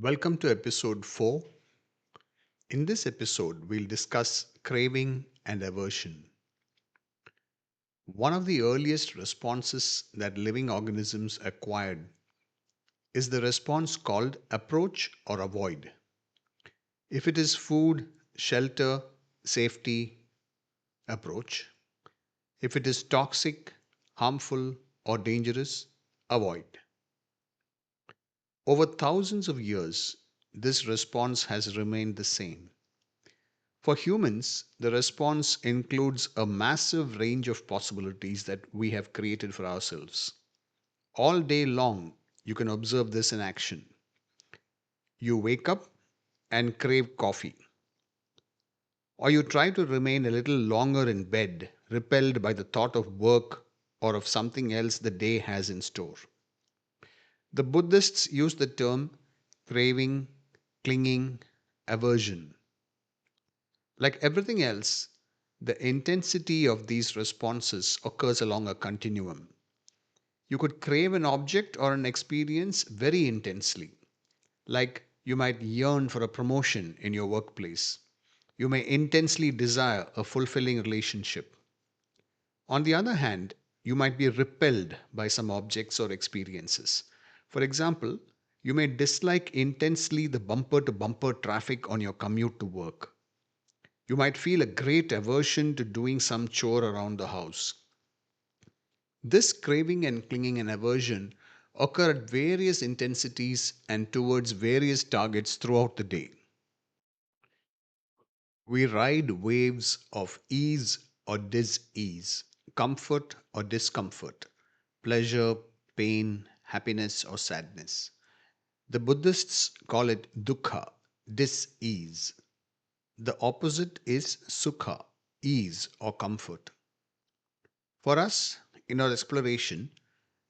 Welcome to episode 4. In this episode, we'll discuss craving and aversion. One of the earliest responses that living organisms acquired is the response called approach or avoid. If it is food, shelter, safety, approach. If it is toxic, harmful, or dangerous, avoid. Over thousands of years, this response has remained the same. For humans, the response includes a massive range of possibilities that we have created for ourselves. All day long, you can observe this in action. You wake up and crave coffee, or you try to remain a little longer in bed, repelled by the thought of work or of something else the day has in store. The Buddhists use the term craving, clinging, aversion. Like everything else, the intensity of these responses occurs along a continuum. You could crave an object or an experience very intensely, like you might yearn for a promotion in your workplace. You may intensely desire a fulfilling relationship. On the other hand, you might be repelled by some objects or experiences. For example, you may dislike intensely the bumper to bumper traffic on your commute to work. You might feel a great aversion to doing some chore around the house. This craving and clinging and aversion occur at various intensities and towards various targets throughout the day. We ride waves of ease or dis-ease, comfort or discomfort, pleasure, pain, happiness or sadness. The Buddhists call it dukkha, dis-ease. The opposite is sukha, ease or comfort. For us, in our exploration,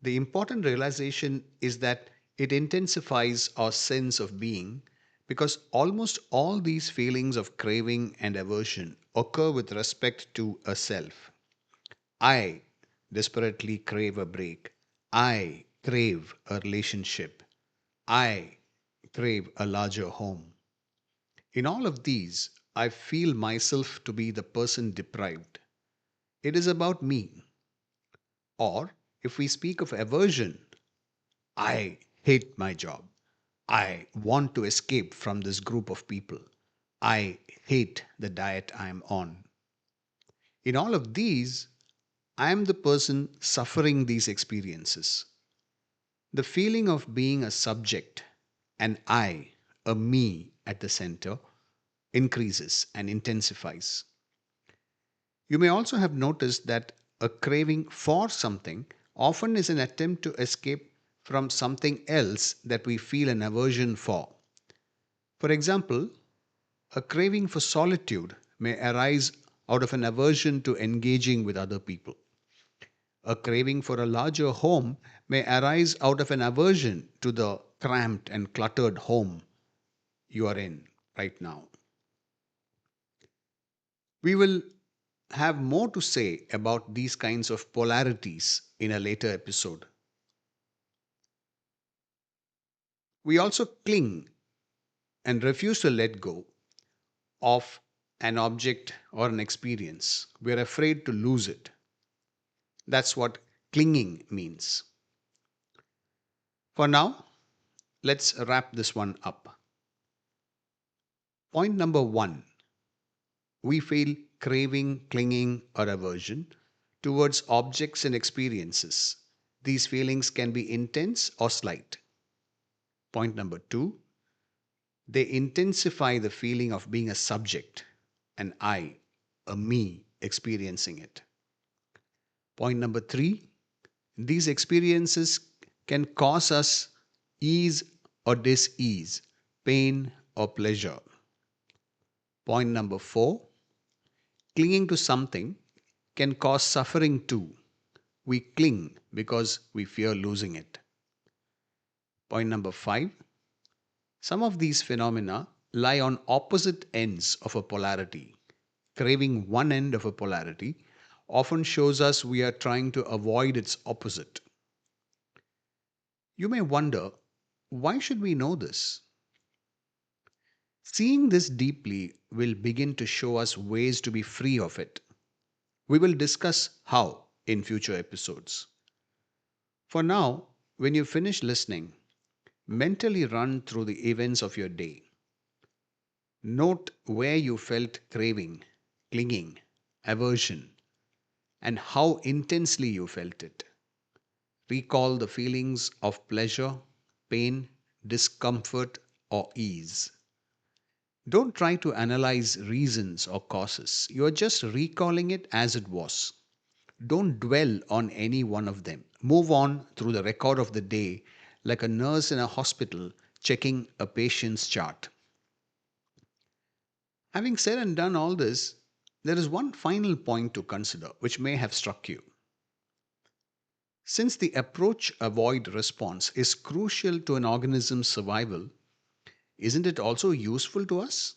the important realization is that it intensifies our sense of being because almost all these feelings of craving and aversion occur with respect to a self. I desperately crave a break. I crave a relationship. I crave a larger home. In all of these, I feel myself to be the person deprived. It is about me. Or, if we speak of aversion, I hate my job. I want to escape from this group of people. I hate the diet I am on. In all of these, I am the person suffering these experiences. The feeling of being a subject, an I, a me at the center, increases and intensifies. You may also have noticed that a craving for something often is an attempt to escape from something else that we feel an aversion for. For example, a craving for solitude may arise out of an aversion to engaging with other people. A craving for a larger home may arise out of an aversion to the cramped and cluttered home you are in right now. We will have more to say about these kinds of polarities in a later episode. We also cling and refuse to let go of an object or an experience. We're afraid to lose it. That's what clinging means. For now, let's wrap this one up. Point number one, we feel craving, clinging, or aversion towards objects and experiences. These feelings can be intense or slight. Point number two, they intensify the feeling of being a subject, an I, a me experiencing it. Point number three, these experiences can cause us ease or dis ease, pain or pleasure. Point number four, clinging to something can cause suffering too. We cling because we fear losing it. Point number five, some of these phenomena lie on opposite ends of a polarity. Craving one end of a polarity often shows us we are trying to avoid its opposite. You may wonder, why should we know this? Seeing this deeply will begin to show us ways to be free of it. We will discuss how in future episodes. For now, when you finish listening, mentally run through the events of your day. Note where you felt craving, clinging, aversion, and how intensely you felt it. Recall the feelings of pleasure, pain, discomfort, or ease. Don't try to analyze reasons or causes. You are just recalling it as it was. Don't dwell on any one of them. Move on through the record of the day like a nurse in a hospital checking a patient's chart. Having said and done all this, there is one final point to consider which may have struck you. Since the approach avoid response is crucial to an organism's survival, isn't it also useful to us?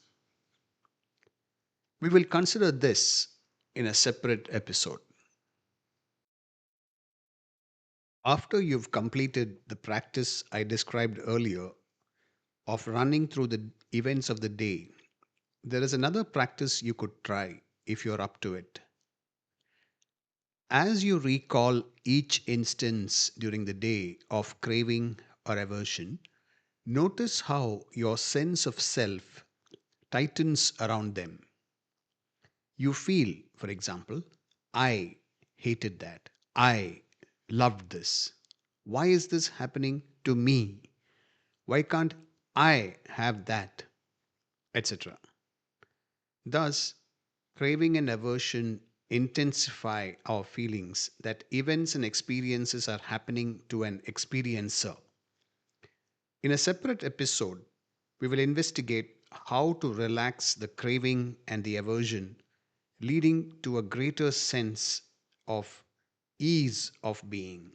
We will consider this in a separate episode. After you've completed the practice I described earlier of running through the events of the day, there is another practice you could try if you're up to it. As you recall each instance during the day of craving or aversion, notice how your sense of self tightens around them. You feel, for example, I hated that. I loved this. Why is this happening to me? Why can't I have that? Etc. Thus, craving and aversion intensify our feelings that events and experiences are happening to an experiencer. In a separate episode, we will investigate how to relax the craving and the aversion, leading to a greater sense of ease of being.